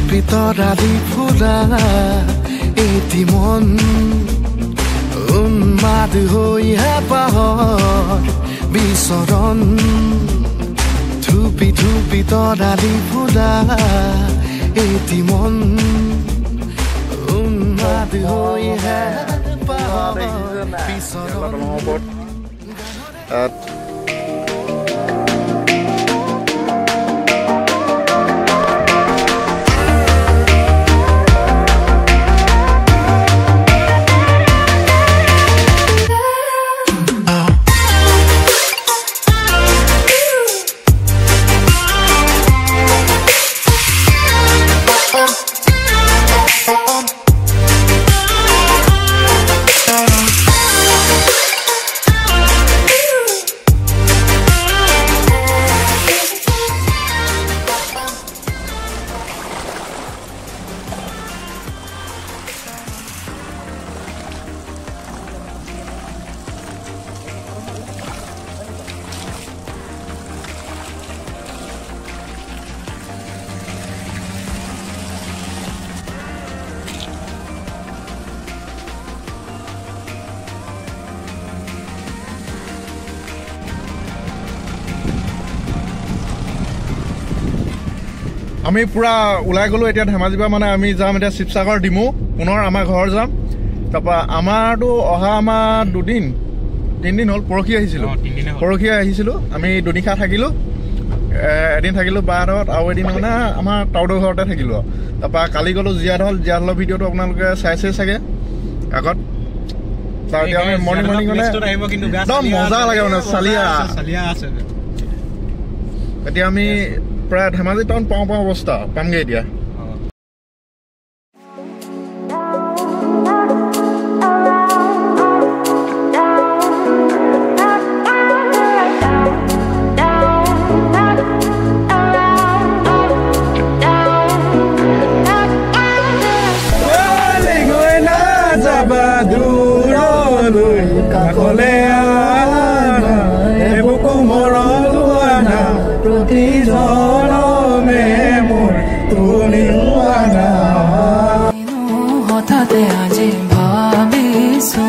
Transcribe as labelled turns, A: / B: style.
A: ধুপি তৰালি ফুৰা এটি মন উন্মাদ হৈ হেঁপাহৰ বিচৰণ ধুপি ধুপি তৰালি ফুৰা এটি মন উন্মাদ হৈ হেঁপাহৰ বিচৰণ
B: আমি পুৰা ওলাই গ'লো এতিয়া ধেমাজিৰ পৰা মানে আমি যাম এতিয়া শিৱসাগৰ ডিমু পুনৰ আমাৰ ঘৰ যাম তাৰপৰা আমাৰতো অহা আমাৰ তিনিদিন হ'ল পৰহি আহিছিলোঁ আমি দুনিশা থাকিলোঁ এদিন থাকিলোঁ বাহঁতত আৰু এদিন মানে আমাৰ তাউদৰ ঘৰতে থাকিলোঁ তাৰপৰা কালি গ'লোঁ জীয়াঢলৰ ভিডিঅ'টো আপোনালোকে চাইছে চাগে আগত তাৰ এতিয়া আমি মৰ্ণিং মানে একদম মজা লাগে মানে চালিয়া এতিয়া আমি প্ৰায় ধেমাজি টাউন পাওঁ অৱস্থা পামগৈ এতিয়া
C: হঠাতে আজি ভাবিছো